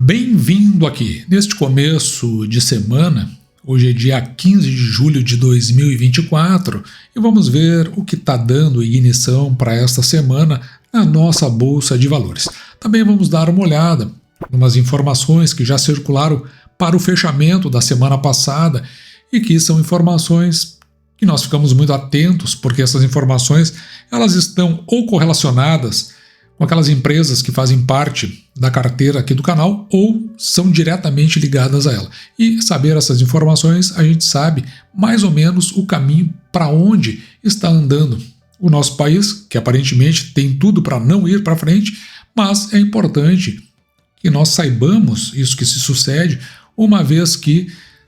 Bem-vindo aqui. Neste começo de semana, hoje é dia 15 de julho de 2024 e vamos ver o que está dando ignição para esta semana na nossa Bolsa de Valores. Também vamos dar uma olhada em umas informações que já circularam para o fechamento da semana passada e que são informações que nós ficamos muito atentos porque essas informações elas estão ou correlacionadas com aquelas empresas que fazem parte da carteira aqui do canal ou são diretamente ligadas a ela. E saber essas informações, a gente sabe mais ou menos o caminho para onde está andando o nosso país, que aparentemente tem tudo para não ir para frente, mas é importante que nós saibamos isso que se sucede, uma vez que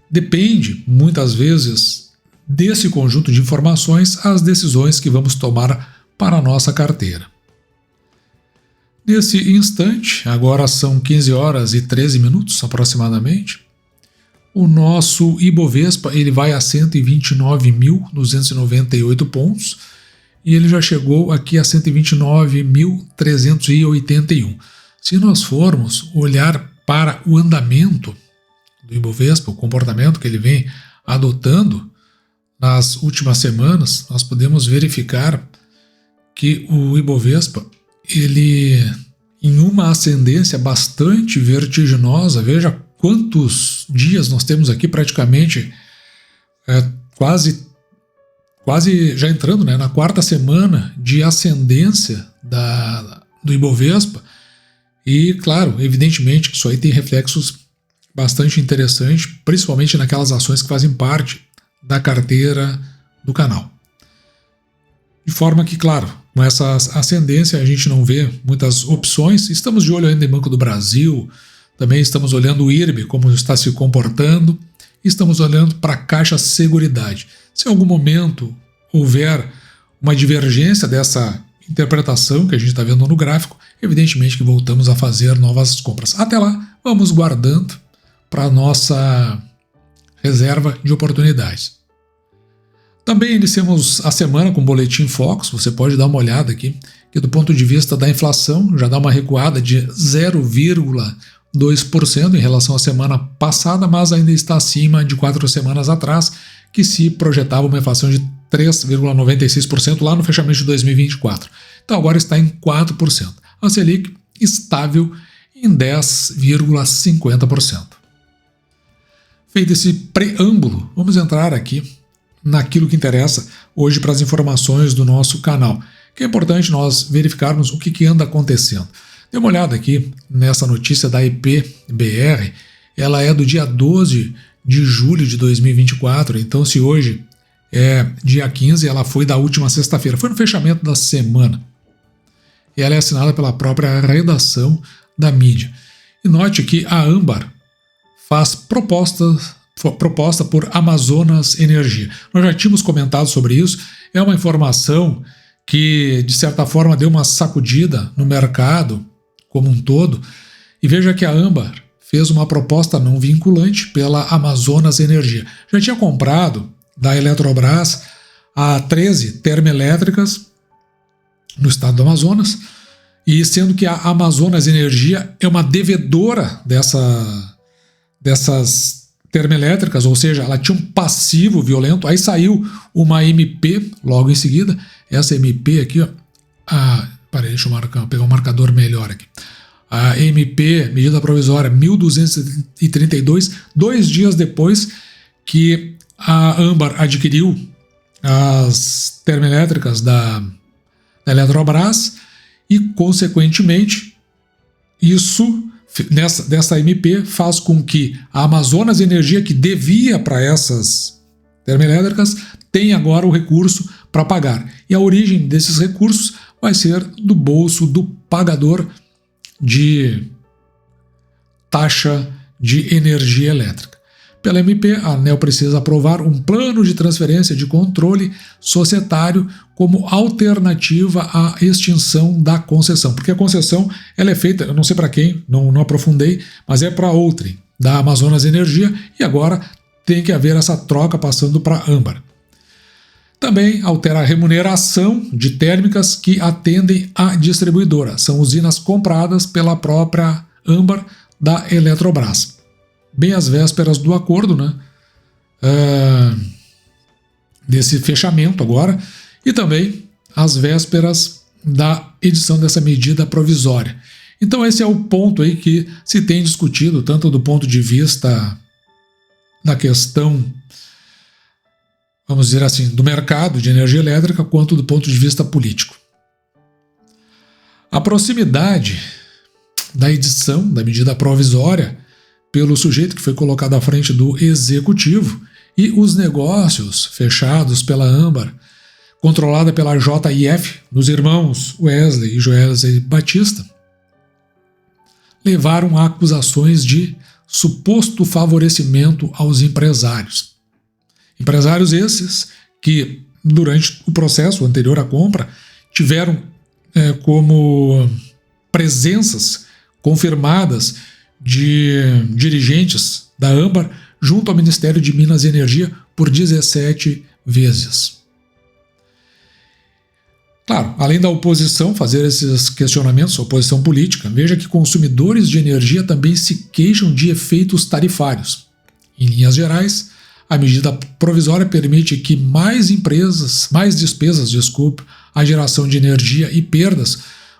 depende, muitas vezes, desse conjunto de informações as decisões que vamos tomar para a nossa carteira. Nesse instante, agora são 15 horas e 13 minutos aproximadamente, o nosso Ibovespa ele vai a 129.298 pontos e ele já chegou aqui a 129.381. Se nós formos olhar para o andamento do Ibovespa, o comportamento que ele vem adotando nas últimas semanas, nós podemos verificar que o Ibovespa ele, em uma ascendência bastante vertiginosa, veja quantos dias nós temos aqui praticamente, quase já entrando na quarta semana de ascendência do Ibovespa, e claro, evidentemente que isso aí tem reflexos bastante interessantes, principalmente naquelas ações que fazem parte da carteira do canal. De forma que, claro, com essa ascendência a gente não vê muitas opções. Estamos de olho ainda em Banco do Brasil, também estamos olhando o IRB, como está se comportando, e estamos olhando para a Caixa Seguridade. Se em algum momento houver uma divergência dessa interpretação que a gente está vendo no gráfico, evidentemente que voltamos a fazer novas compras. Até lá, vamos guardando para a nossa reserva de oportunidades. Também iniciamos a semana com o Boletim Focus, você pode dar uma olhada aqui, que do ponto de vista da inflação já dá uma recuada de 0,2% em relação à semana passada, mas ainda está acima de 4 semanas atrás, que se projetava uma inflação de 3,96% lá no fechamento de 2024. Então agora está em 4%. A Selic estável em 10,50%. Feito esse preâmbulo, vamos entrar aqui naquilo que interessa hoje para as informações do nosso canal, que é importante nós verificarmos o que anda acontecendo. Dê uma olhada aqui nessa notícia da IPBR, ela é do dia 12 de julho de 2024, então se hoje é dia 15, ela foi da última sexta-feira, foi no fechamento da semana. E ela é assinada pela própria redação da mídia. E note que a Âmbar faz proposta por Amazonas Energia. Nós já tínhamos comentado sobre isso, é uma informação que de certa forma deu uma sacudida no mercado como um todo, e veja que a Âmbar fez uma proposta não vinculante pela Amazonas Energia. Já tinha comprado da Eletrobras a 13 termoelétricas no estado do Amazonas, e sendo que a Amazonas Energia é uma devedora dessas termoelétricas, ou seja, ela tinha um passivo violento, aí saiu uma MP logo em seguida, essa MP aqui, ó, deixa eu pegar um marcador melhor aqui, a MP, medida provisória 1232, 2 dias depois que a Âmbar adquiriu as termoelétricas da Eletrobras e, consequentemente, isso dessa MP faz com que a Amazonas Energia, que devia para essas termoelétricas, tenha agora o recurso para pagar. E a origem desses recursos vai ser do bolso do pagador de taxa de energia elétrica. Pela MP, a ANEEL precisa aprovar um plano de transferência de controle societário como alternativa à extinção da concessão. Porque a concessão ela é feita, eu não sei para quem, não aprofundei, mas é para outrem, da Amazonas Energia, e agora tem que haver essa troca passando para a Âmbar. Também altera a remuneração de térmicas que atendem à distribuidora. São usinas compradas pela própria Âmbar da Eletrobras. Bem às vésperas do acordo, né? Desse fechamento agora, e também às vésperas da edição dessa medida provisória. Então esse é o ponto aí que se tem discutido, tanto do ponto de vista da questão, vamos dizer assim, do mercado de energia elétrica, quanto do ponto de vista político. A proximidade da edição da medida provisória pelo sujeito que foi colocado à frente do executivo e os negócios fechados pela Âmbar, controlada pela JIF, dos irmãos Wesley e Joesley Batista, levaram a acusações de suposto favorecimento aos empresários. Empresários esses que, durante o processo anterior à compra, tiveram como presenças confirmadas de dirigentes da Âmbar junto ao Ministério de Minas e Energia por 17 vezes. Claro, além da oposição fazer esses questionamentos, a oposição política, veja que consumidores de energia também se queixam de efeitos tarifários. Em linhas gerais, a medida provisória permite que mais despesas, à geração de energia e perdas,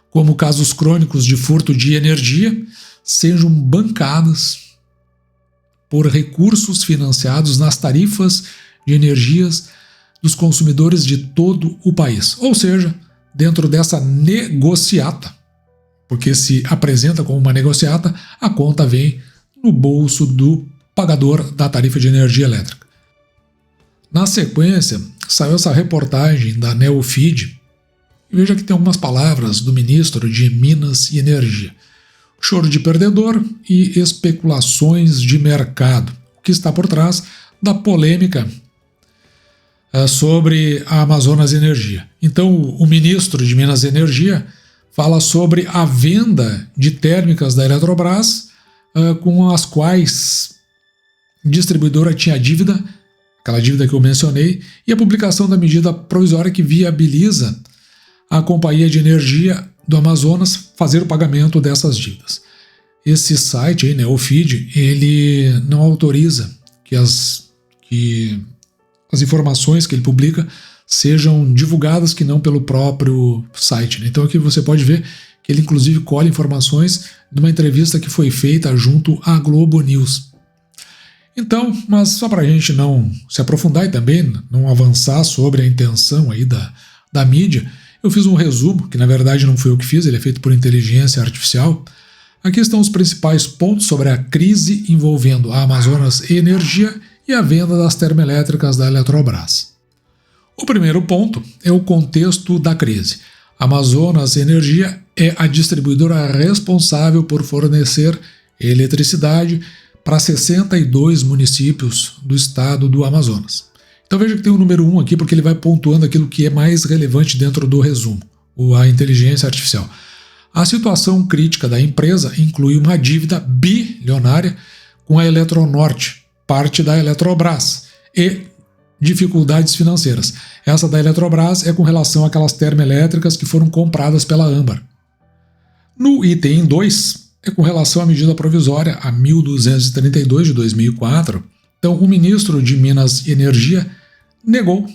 como casos crônicos de furto de energia, sejam bancadas por recursos financiados nas tarifas de energias dos consumidores de todo o país. Ou seja, dentro dessa negociata, porque se apresenta como uma negociata, a conta vem no bolso do pagador da tarifa de energia elétrica. Na sequência, saiu essa reportagem da Neofeed. Veja que tem algumas palavras do ministro de Minas e Energia. Choro de perdedor e especulações de mercado, o que está por trás da polêmica sobre a Amazonas Energia. Então, o ministro de Minas e Energia fala sobre a venda de térmicas da Eletrobras, com as quais a distribuidora tinha dívida, aquela dívida que eu mencionei, e a publicação da medida provisória que viabiliza a Companhia de Energia do Amazonas fazer o pagamento dessas dívidas. Esse site, aí, o Feed, ele não autoriza que as informações que ele publica sejam divulgadas que não pelo próprio site. Então aqui você pode ver que ele inclusive colhe informações de uma entrevista que foi feita junto à Globo News. Então, mas só para a gente não se aprofundar e também não avançar sobre a intenção aí da mídia, eu fiz um resumo, que na verdade não fui eu que fiz, ele é feito por inteligência artificial. Aqui estão os principais pontos sobre a crise envolvendo a Amazonas Energia e a venda das termoelétricas da Eletrobras. O primeiro ponto é o contexto da crise. A Amazonas Energia é a distribuidora responsável por fornecer eletricidade para 62 municípios do estado do Amazonas. Então veja que tem o número 1 aqui porque ele vai pontuando aquilo que é mais relevante dentro do resumo, a inteligência artificial. A situação crítica da empresa inclui uma dívida bilionária com a Eletronorte, parte da Eletrobras, e dificuldades financeiras. Essa da Eletrobras é com relação àquelas termoelétricas que foram compradas pela Âmbar. No item 2, é com relação à medida provisória a 1232 de 2004. Então, o ministro de Minas e Energia negou,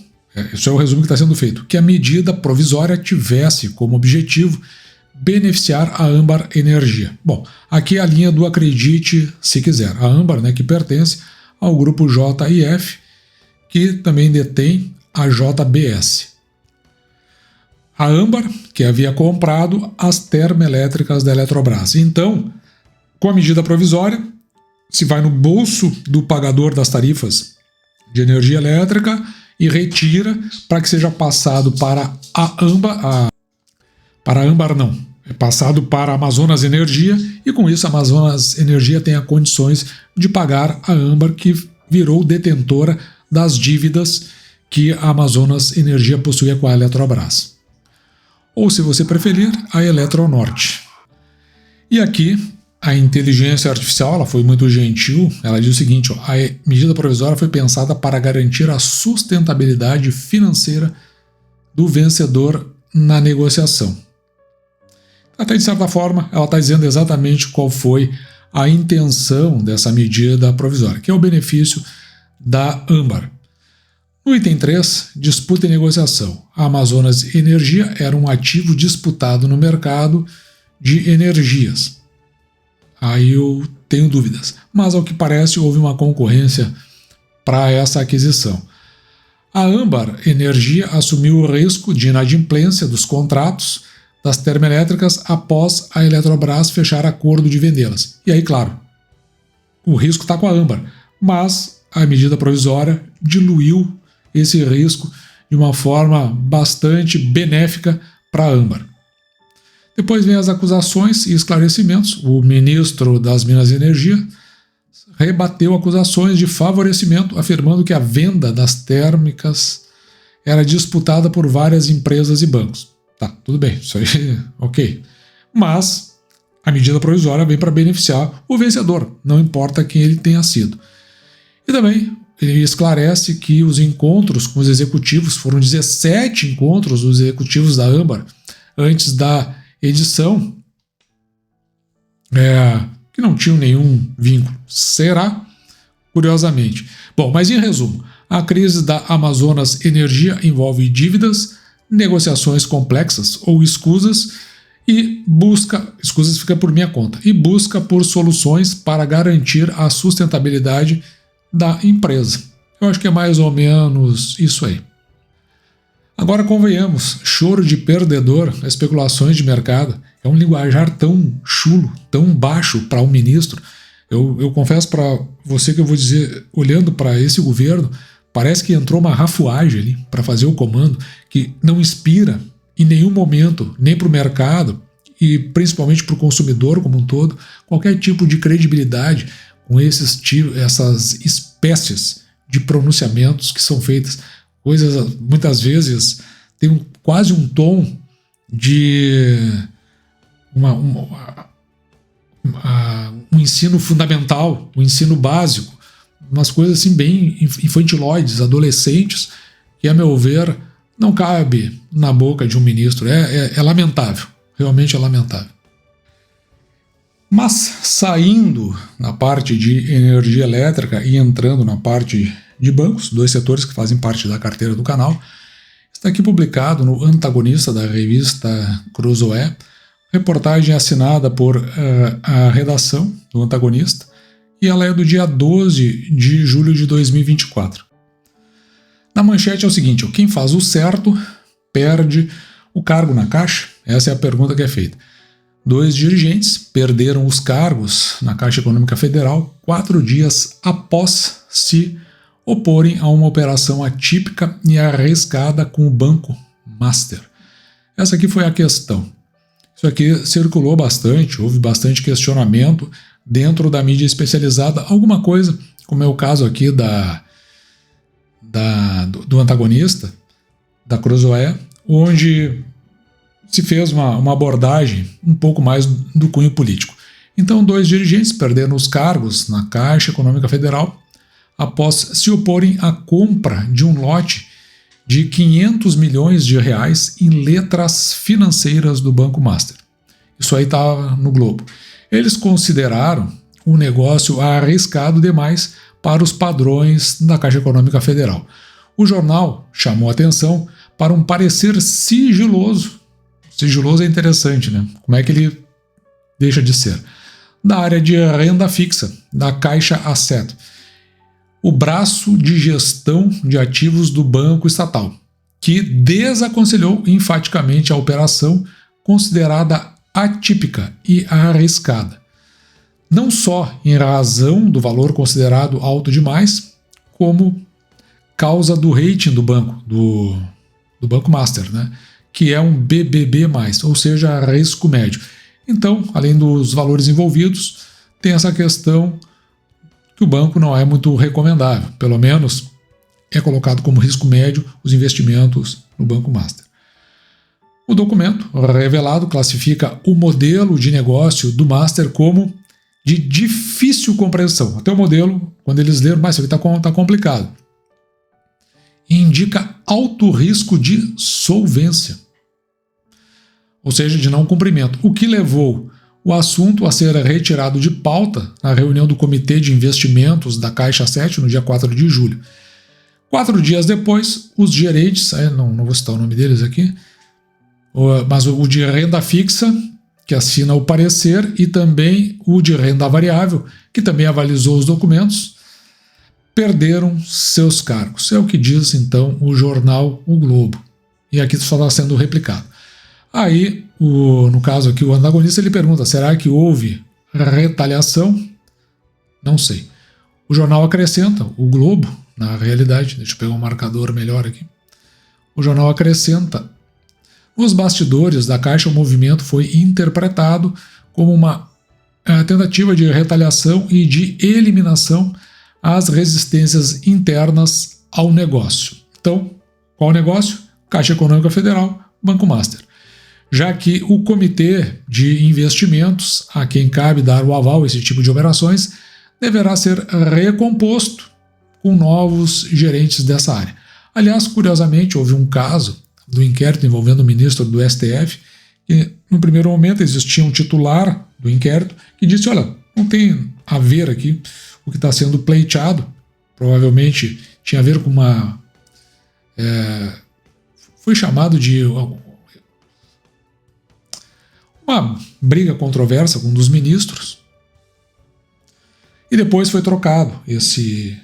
isso é o resumo que está sendo feito, que a medida provisória tivesse como objetivo beneficiar a Âmbar Energia. Bom, aqui é a linha do acredite se quiser. A Âmbar, que pertence ao grupo JIF, que também detém a JBS. A Âmbar, que havia comprado as termoelétricas da Eletrobras. Então, com a medida provisória, se vai no bolso do pagador das tarifas de energia elétrica e retira para que seja passado para a Âmbar, é passado para a Amazonas Energia, e com isso a Amazonas Energia tenha condições de pagar a Âmbar, que virou detentora das dívidas que a Amazonas Energia possuía com a Eletrobras. Ou, se você preferir, a Eletronorte. E aqui a inteligência artificial ela foi muito gentil, ela diz o seguinte: a medida provisória foi pensada para garantir a sustentabilidade financeira do vencedor na negociação. Até de certa forma, ela está dizendo exatamente qual foi a intenção dessa medida provisória, que é o benefício da âmbar. No item 3, disputa e negociação. A Amazonas Energia era um ativo disputado no mercado de energias. Aí eu tenho dúvidas, mas ao que parece houve uma concorrência para essa aquisição. A Âmbar Energia assumiu o risco de inadimplência dos contratos das termoelétricas após a Eletrobras fechar acordo de vendê-las. E aí, claro, o risco está com a Âmbar, mas a medida provisória diluiu esse risco de uma forma bastante benéfica para a Âmbar. Depois vem as acusações e esclarecimentos. O ministro das Minas e Energia rebateu acusações de favorecimento, afirmando que a venda das térmicas era disputada por várias empresas e bancos. Tá, tudo bem, isso aí, ok. Mas a medida provisória vem para beneficiar o vencedor, não importa quem ele tenha sido. E também ele esclarece que os encontros com os executivos, foram 17 encontros dos executivos da Âmbar antes da edição, que não tinham nenhum vínculo. Será? Curiosamente. Bom, mas em resumo, a crise da Amazonas Energia envolve dívidas, negociações complexas ou escusas e escusas fica por minha conta, e busca por soluções para garantir a sustentabilidade da empresa. Eu acho que é mais ou menos isso aí. Agora convenhamos, choro de perdedor, especulações de mercado, é um linguajar tão chulo, tão baixo para um ministro. Eu confesso para você que eu vou dizer, olhando para esse governo, parece que entrou uma rafuagem ali para fazer o comando, que não inspira em nenhum momento, nem para o mercado e principalmente para o consumidor como um todo, qualquer tipo de credibilidade com essas espécies de pronunciamentos que são feitas. Coisas, muitas vezes, tem quase um tom de um ensino fundamental, um ensino básico, umas coisas assim bem infantiloides, adolescentes, que, a meu ver, não cabe na boca de um ministro. É lamentável, realmente é lamentável. Mas, saindo na parte de energia elétrica e entrando na parte de bancos, dois setores que fazem parte da carteira do canal, está aqui publicado no Antagonista da revista Cruzoé, reportagem assinada por a redação do Antagonista, e ela é do dia 12 de julho de 2024. Na manchete é o seguinte: quem faz o certo perde o cargo na Caixa? Essa é a pergunta que é feita. 2 dirigentes perderam os cargos na Caixa Econômica Federal 4 dias após se oporem a uma operação atípica e arriscada com o Banco Master. Essa aqui foi a questão. Isso aqui circulou bastante, houve bastante questionamento dentro da mídia especializada, alguma coisa, como é o caso aqui do Antagonista, da Cruzoé, onde se fez uma abordagem um pouco mais do cunho político. Então, 2 dirigentes perderam os cargos na Caixa Econômica Federal após se oporem à compra de um lote de 500 milhões de reais em letras financeiras do Banco Master. Isso aí está no Globo. Eles consideraram o negócio arriscado demais para os padrões da Caixa Econômica Federal. O jornal chamou atenção para um parecer sigiloso. Sigiloso é interessante, né? Como é que ele deixa de ser? Da área de renda fixa, da Caixa Asset, o braço de gestão de ativos do Banco Estatal, que desaconselhou enfaticamente a operação considerada atípica e arriscada. Não só em razão do valor considerado alto demais, como causa do rating do banco, do Banco Master, né? Que é um BBB+, ou seja, risco médio. Então, além dos valores envolvidos, tem essa questão que o banco não é muito recomendável, pelo menos é colocado como risco médio os investimentos no Banco Master. O documento revelado classifica o modelo de negócio do Master como de difícil compreensão. Até o modelo, quando eles leram, mas isso aqui está complicado. E indica alto risco de solvência, ou seja, de não cumprimento, o que levou o assunto a ser retirado de pauta na reunião do Comitê de Investimentos da Caixa 7 no dia 4 de julho. 4 dias depois, os gerentes, não vou citar o nome deles aqui, mas o de renda fixa, que assina o parecer, e também o de renda variável, que também avalizou os documentos, perderam seus cargos. É o que diz, então, o jornal O Globo. E aqui só está sendo replicado. Aí, no caso aqui, o antagonista ele pergunta, será que houve retaliação? Não sei. O jornal acrescenta, o Globo, na realidade, deixa eu pegar um marcador melhor aqui. O jornal acrescenta, nos bastidores da Caixa, o movimento foi interpretado como uma tentativa de retaliação e de eliminação às resistências internas ao negócio. Então, qual negócio? Caixa Econômica Federal, Banco Master. Já que o Comitê de Investimentos, a quem cabe dar o aval a esse tipo de operações, deverá ser recomposto com novos gerentes dessa área. Aliás, curiosamente, houve um caso do inquérito envolvendo o ministro do STF, que no primeiro momento existia um titular do inquérito que disse, olha, não tem a ver aqui o que está sendo pleiteado, provavelmente tinha a ver com foi chamado de uma briga controversa com um dos ministros, e depois foi trocado esse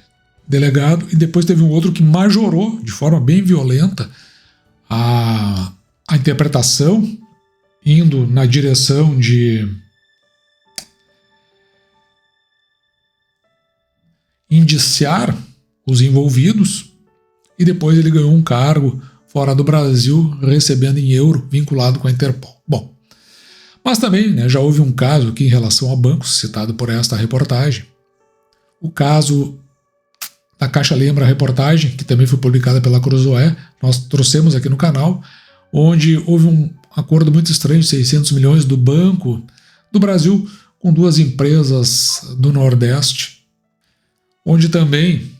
delegado, e depois teve um outro que majorou de forma bem violenta a interpretação, indo na direção de indiciar os envolvidos, e depois ele ganhou um cargo fora do Brasil, recebendo em euro, vinculado com a Interpol. Bom, mas também já houve um caso aqui em relação a bancos, citado por esta reportagem. O caso da Caixa Lembra, a reportagem, que também foi publicada pela Cruzoé, nós trouxemos aqui no canal, onde houve um acordo muito estranho de 600 milhões do Banco do Brasil com duas empresas do Nordeste, onde também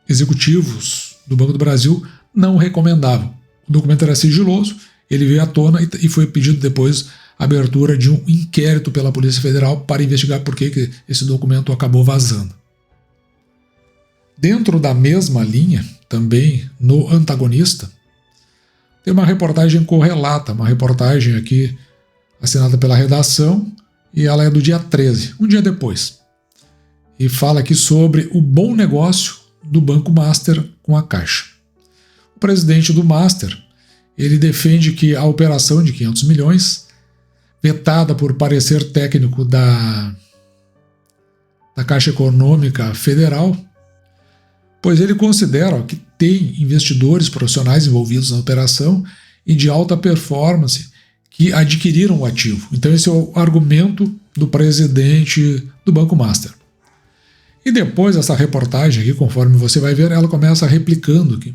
executivos do Banco do Brasil não recomendavam. O documento era sigiloso, ele veio à tona e foi pedido depois a abertura de um inquérito pela Polícia Federal para investigar por que esse documento acabou vazando. Dentro da mesma linha, também no antagonista, tem uma reportagem correlata, uma reportagem aqui assinada pela redação, e ela é do dia 13, um dia depois. E fala aqui sobre o bom negócio do Banco Master com a Caixa. O presidente do Master, ele defende que a operação de 500 milhões, vetada por parecer técnico da Caixa Econômica Federal, pois ele considera que tem investidores profissionais envolvidos na operação e de alta performance que adquiriram o ativo. Então esse é o argumento do presidente do Banco Master. E depois essa reportagem aqui, conforme você vai ver, ela começa replicando aqui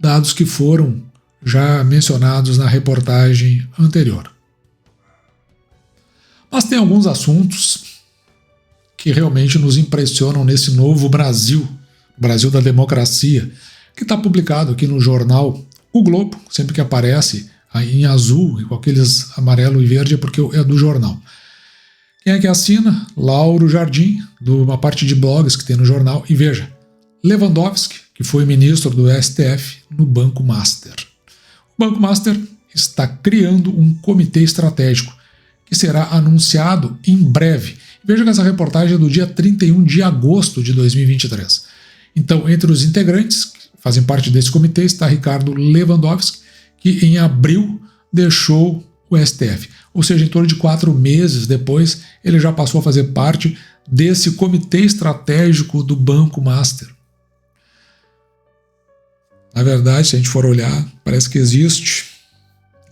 dados que foram já mencionados na reportagem anterior. Mas tem alguns assuntos que realmente nos impressionam nesse novo Brasil, Brasil da democracia, que está publicado aqui no jornal O Globo, sempre que aparece em azul e com aqueles amarelo e verde é porque é do jornal. Quem é que assina? Lauro Jardim, de uma parte de blogs que tem no jornal. E veja, Lewandowski, que foi ministro do STF no Banco Master. O Banco Master está criando um comitê estratégico que será anunciado em breve. Veja que essa reportagem é do dia 31 de agosto de 2023. Então, entre os integrantes que fazem parte desse comitê está Ricardo Lewandowski, que em abril deixou o STF. Ou seja, em torno de 4 meses depois, ele já passou a fazer parte desse comitê estratégico do Banco Master. Na verdade, se a gente for olhar, parece que existe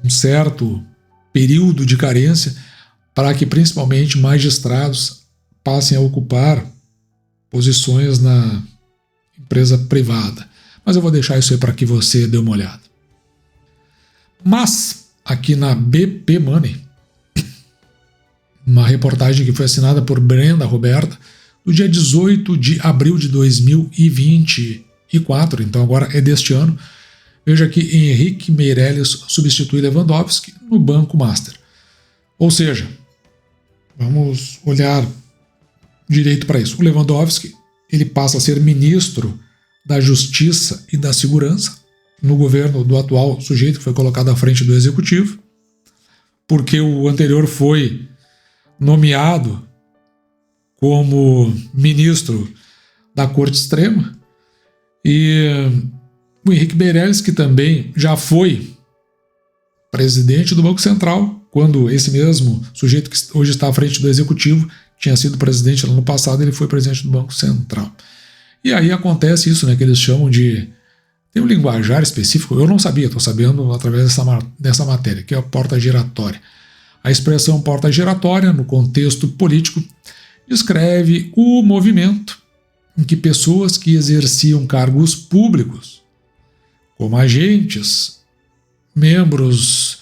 um certo período de carência para que principalmente magistrados passem a ocupar posições na empresa privada. Mas eu vou deixar isso aí para que você dê uma olhada. Mas, aqui na BP Money, uma reportagem que foi assinada por Brenda Roberta, no dia 18 de abril de 2024, então agora é deste ano, veja que Henrique Meirelles substitui Lewandowski no Banco Master. Ou seja, Vamos olhar direito para isso. O Lewandowski, ele passa a ser ministro da Justiça e da Segurança no governo do atual sujeito que foi colocado à frente do Executivo, porque o anterior foi nomeado como ministro da Corte Extrema, e o Henrique Meirelles, que também já foi presidente do Banco Central, quando esse mesmo sujeito que hoje está à frente do Executivo tinha sido presidente no ano passado, ele foi presidente do Banco Central. E aí acontece isso, né, que eles chamam de... Tem um linguajar específico, eu não sabia, estou sabendo através dessa matéria, que é a porta giratória. A expressão porta giratória, no contexto político, descreve o movimento em que pessoas que exerciam cargos públicos, como agentes, membros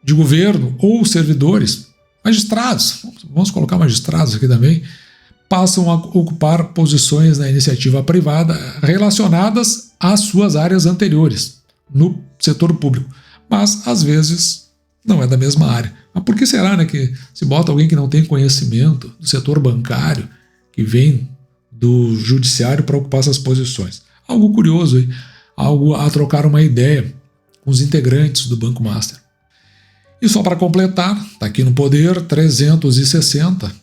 de governo ou servidores, magistrados, vamos colocar magistrados aqui também, passam a ocupar posições na iniciativa privada relacionadas às suas áreas anteriores, no setor público. Mas, às vezes, não é da mesma área. Mas por que será, né, que se bota alguém que não tem conhecimento do setor bancário, que vem do judiciário para ocupar essas posições? Algo curioso, hein? Algo a trocar uma ideia com os integrantes do Banco Master. E só para completar, está aqui no Poder 360.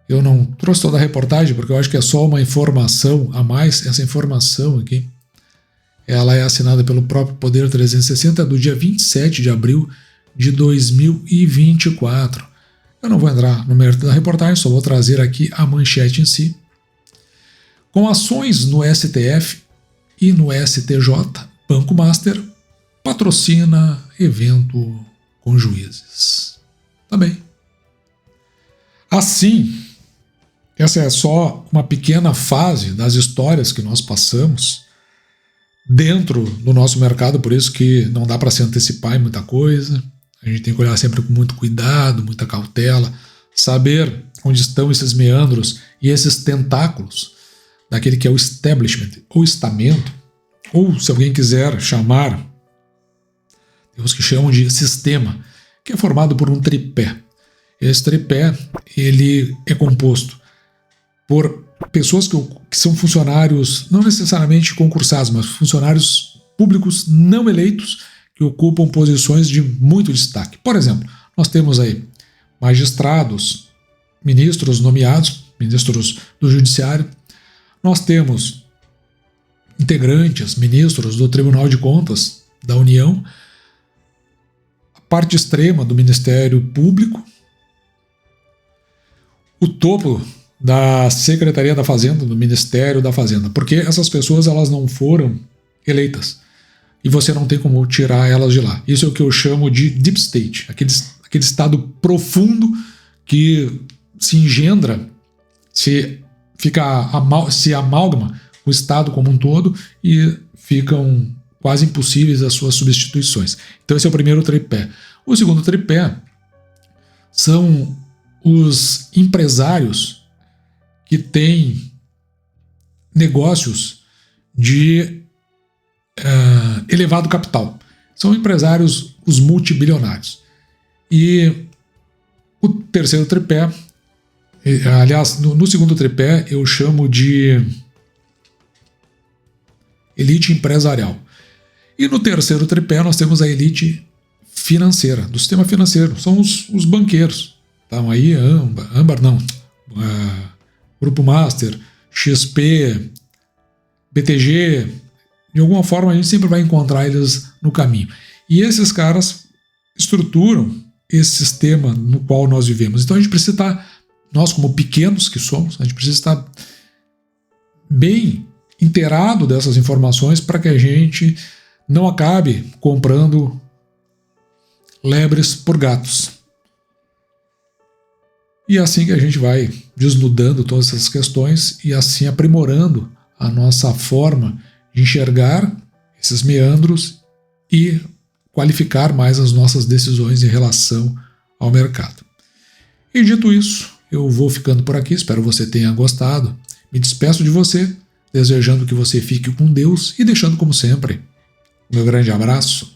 Eu não trouxe toda a reportagem porque eu acho que é só uma informação a mais. Essa informação aqui, ela é assinada pelo próprio Poder 360 do dia 27 de abril de 2024. Eu não vou entrar no mérito da reportagem, só vou trazer aqui a manchete em si. Com ações no STF e no STJ, Banco Master patrocina evento com juízes. Também. Assim, essa é só uma pequena fase das histórias que nós passamos dentro do nosso mercado, por isso que não dá para se antecipar em muita coisa. A gente tem que olhar sempre com muito cuidado, muita cautela, saber onde estão esses meandros e esses tentáculos daquele que é o establishment, ou estamento, ou se alguém quiser chamar, tem os que chamam de sistema, que é formado por um tripé. Esse tripé, ele é composto por pessoas que são funcionários, não necessariamente concursados, mas funcionários públicos não eleitos que ocupam posições de muito destaque. Por exemplo, nós temos aí magistrados, ministros nomeados, ministros do Judiciário, nós temos integrantes, ministros do Tribunal de Contas da União, a parte extrema do Ministério Público, o topo da Secretaria da Fazenda, do Ministério da Fazenda, porque essas pessoas elas não foram eleitas e você não tem como tirar elas de lá. Isso é o que eu chamo de deep state, aquele estado profundo que se engendra, se amalgama o estado como um todo e ficam quase impossíveis as suas substituições. Então esse é o primeiro tripé. O segundo tripé são os empresários que têm negócios de elevado capital. São empresários, os multibilionários. E o terceiro tripé, aliás, no segundo tripé eu chamo de elite empresarial. E no terceiro tripé nós temos a elite financeira, do sistema financeiro, são os banqueiros. Então aí Âmbar não, Grupo Master, XP, BTG, de alguma forma a gente sempre vai encontrar eles no caminho. E esses caras estruturam esse sistema no qual nós vivemos. Então a gente precisa estar, nós como pequenos que somos, a gente precisa estar bem inteirado dessas informações para que a gente não acabe comprando lebres por gatos. E é assim que a gente vai desnudando todas essas questões e assim aprimorando a nossa forma de enxergar esses meandros e qualificar mais as nossas decisões em relação ao mercado. E dito isso, eu vou ficando por aqui, espero que você tenha gostado. Me despeço de você, desejando que você fique com Deus e deixando, como sempre, o meu grande abraço.